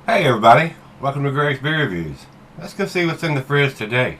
Hey everybody, welcome to Gregsbeerreviews. Let's go see what's in the fridge today.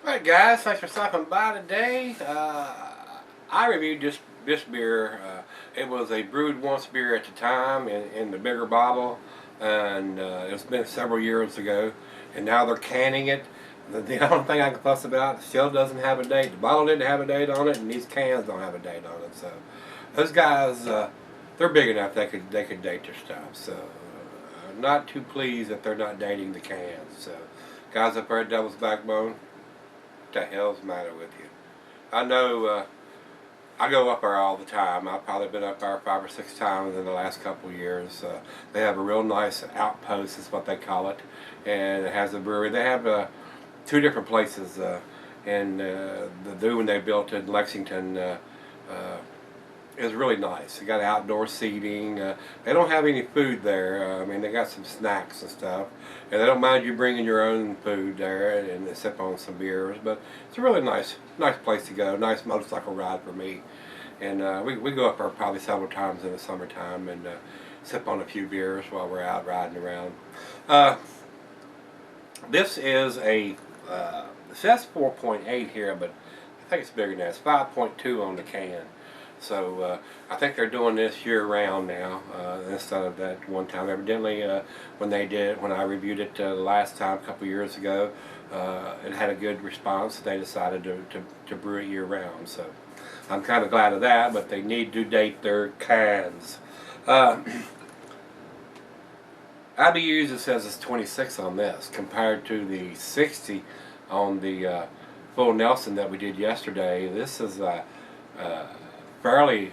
Alright guys, thanks for stopping by today. I reviewed this beer. It was a brewed once beer at the time in the bigger bottle, and it's been several years ago, and now they're canning it. The only thing I can fuss about, it still doesn't have a date. The bottle didn't have a date on it, and these cans don't have a date on it. So those guys, they're big enough they could date their stuff. So I'm not too pleased that they're not dating the cans. So guys up there at Devil's Backbone, what the hell's the matter with you? I know I go up there all the time. I've probably been up there 5 or 6 times in the last couple of years. They have a real nice outpost, is what they call it, and it has a brewery. They have 2 different places, and the new one they built in Lexington is really nice. They got outdoor seating. They don't have any food there. I mean, they got some snacks and stuff, and they don't mind you bringing your own food there and sip on some beers. But it's a really nice place to go. Nice motorcycle ride for me. And we go up there probably several times in the summertime and sip on a few beers while we're out riding around. This is a it says 4.8 here, but I think it's bigger than that. It's 5.2 on the can. So I think they're doing this year round now instead of that one time. Evidently, when I reviewed it last time a couple years ago, it had a good response. They decided to brew it year round. So I'm kind of glad of that, but they need to date their cans. IBUs, it says it's 26 on this compared to the 60 on the Full Nelson that we did yesterday. This is fairly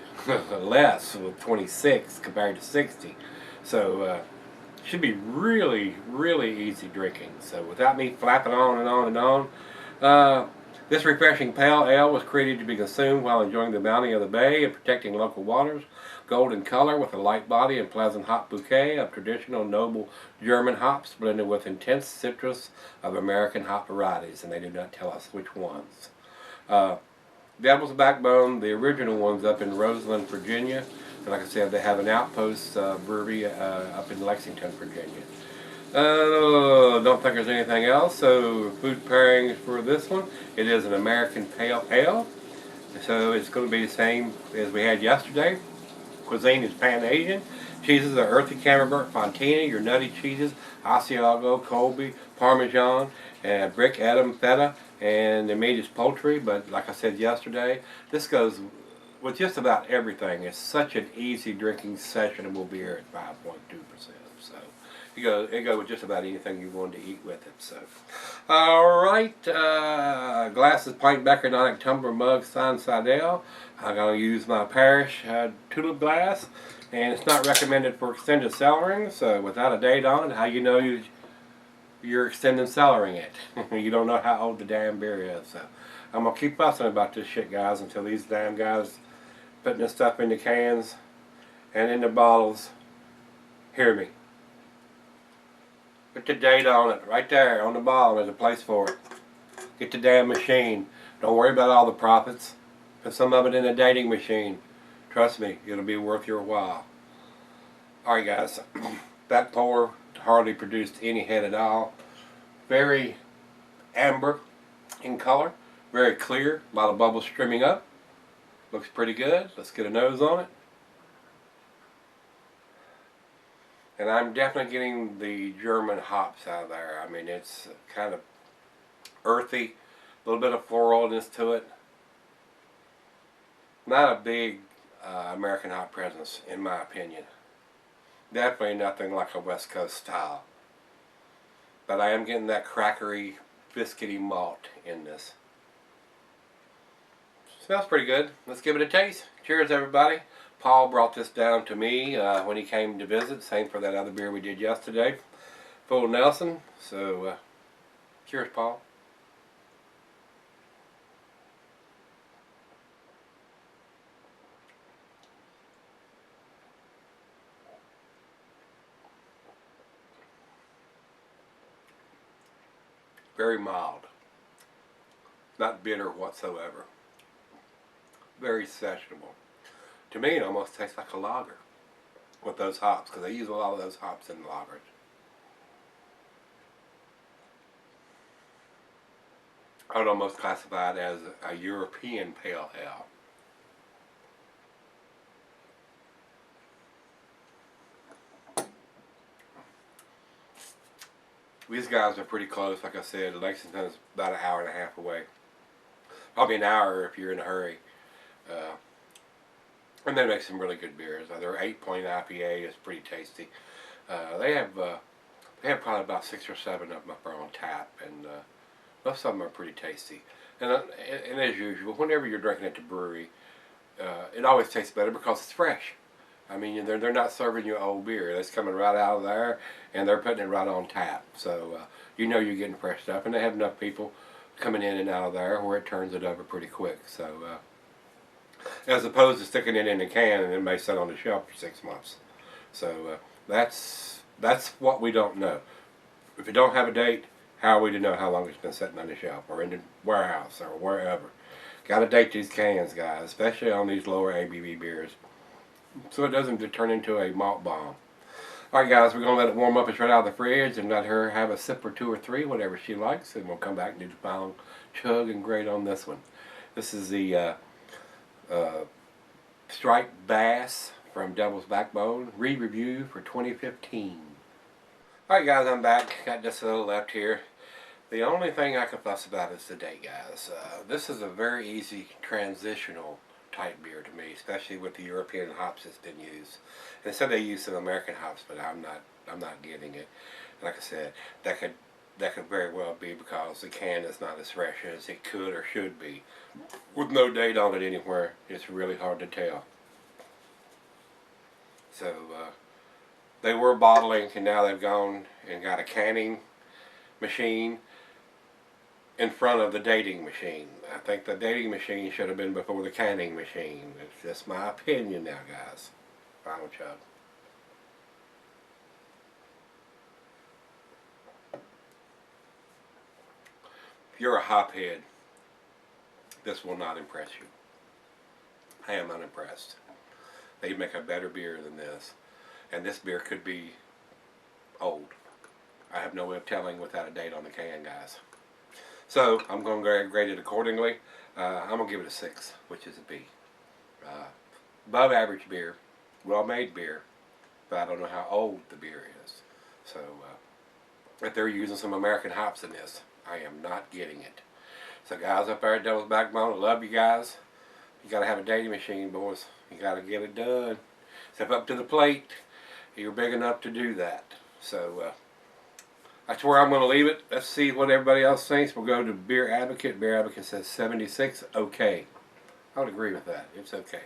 less, with 26 compared to 60. So should be really easy drinking. So without me flapping on and on and on, this refreshing pale ale was created to be consumed while enjoying the bounty of the bay and protecting local waters. Golden color with a light body and pleasant hop bouquet of traditional noble German hops blended with intense citrus of American hop varieties, and they do not tell us which ones. Devil's Backbone, the original one's up in Roseland, Virginia. And like I said, they have an outpost brewery up in Lexington, Virginia. Don't think there's anything else. So food pairings for this one, it is an American Pale Ale. So it's going to be the same as we had yesterday. Cuisine is Pan-Asian. Cheeses are earthy Camembert, Fontina, your nutty cheeses, Asiago, Colby, Parmesan, and Brick, Edam, Feta, and the meat is poultry. But like I said yesterday, this goes with just about everything. It's such an easy drinking sessionable beer at 5.2%. So it goes with just about anything you want to eat with it. So, all right, glasses, pint, becker, nonic, tumbler, mug, stein, sidel. I'm going to use my Parish tulip glass, and it's not recommended for extended cellaring. So without a date on it, how you know you're extending cellaring it? You don't know how old the damn beer is. So I'm going to keep fussing about this shit, guys, until these damn guys putting this stuff in the cans and in the bottles hear me. Put the date on it, right there on the bottom. There's a place for it. Get the damn machine. Don't worry about all the profits. Put some of it in a dating machine. Trust me, it'll be worth your while. Alright guys, that pour hardly produced any head at all. Very amber in color. Very clear. A lot of bubbles streaming up. Looks pretty good. Let's get a nose on it. And I'm definitely getting the German hops out of there. I mean, it's kind of earthy, a little bit of floralness to it. Not a big American hop presence, in my opinion. Definitely nothing like a West Coast style. But I am getting that crackery biscuity malt in this. Smells pretty good. Let's give it a taste. Cheers, everybody. Paul brought this down to me when he came to visit. Same for that other beer we did yesterday. Full Nelson. So, cheers, Paul. Very mild. Not bitter whatsoever. Very sessionable. To me, it almost tastes like a lager with those hops, because they use a lot of those hops in lagers. I would almost classify it as a European pale ale. These guys are pretty close. Like I said, Lexington is about an hour and a half away. Probably an hour if you're in a hurry. And they make some really good beers. Their 8-point IPA is pretty tasty. They have probably about 6 or 7 of them up there on tap, and most of them are pretty tasty. And as usual, whenever you're drinking at the brewery, it always tastes better because it's fresh. I mean, they're not serving you old beer. It's coming right out of there, and they're putting it right on tap. So you know you're getting fresh stuff, and they have enough people coming in and out of there where it turns it over pretty quick. So as opposed to sticking it in a can and it may sit on the shelf for 6 months. So that's what we don't know. If you don't have a date, how are we to know how long it's been sitting on the shelf or in the warehouse or wherever? Got to date these cans, guys, especially on these lower ABV beers, so it doesn't turn into a malt bomb. Alright guys, we're going to let it warm up. It's right out of the fridge and let her have a sip or 2 or 3, whatever she likes, and we'll come back and do the final chug and grade on this one. This is the Striped Bass from Devil's Backbone, re-review for 2015. Alright guys, I'm back. Got just a little left here. The only thing I can fuss about is the date, guys. This is a very easy transitional type beer to me, especially with the European hops that's been used. And said they use some American hops, but I'm not getting it. Like I said, that could very well be because the can is not as fresh as it could or should be. With no date on it anywhere, it's really hard to tell. So they were bottling, and now they've gone and got a canning machine in front of the dating machine. I think the dating machine should have been before the canning machine. It's just my opinion now, guys. Final chug. If you're a hophead, this will not impress you. I am unimpressed. They make a better beer than this. And this beer could be old. I have no way of telling without a date on the can, guys. So, I'm going to grade it accordingly. I'm going to give it a 6, which is a B. Above average beer, well-made beer, but I don't know how old the beer is. So, if they're using some American hops in this, I am not getting it. So guys up there at Devil's Backbone, I love you guys. You got to have a dating machine, boys. You got to get it done. Step up to the plate. You're big enough to do that. So, that's where I'm going to leave it. Let's see what everybody else thinks. We'll go to Beer Advocate. Beer Advocate says 76. Okay. I would agree with that. It's okay.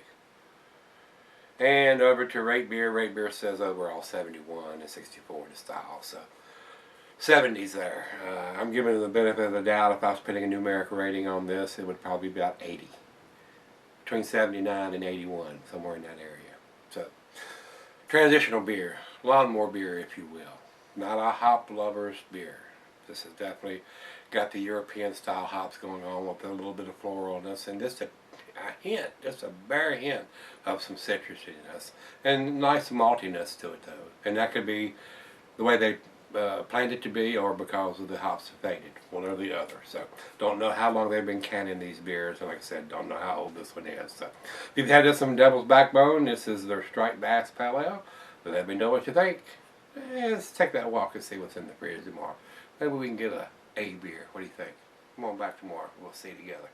And over to Rate Beer. Rate Beer says overall 71 and 64 to style. So 70s there. I'm giving it the benefit of the doubt. If I was putting a numeric rating on this, it would probably be about 80. Between 79 and 81. Somewhere in that area. So, transitional beer. Lawnmower beer, if you will. Not a hop lover's beer. This has definitely got the European style hops going on with a little bit of floralness and just a hint, just a bare hint of some citrusiness and nice maltiness to it though. And that could be the way they planned it to be or because of the hops have faded, one or the other. So don't know how long they've been canning these beers, and like I said, don't know how old this one is. So if you've had this from Devil's Backbone, this is their Striped Bass Pale Ale. Let me know what you think. Let's take that walk and see what's in the fridge tomorrow. Maybe we can get a beer. What do you think? Come on back tomorrow. We'll see you together.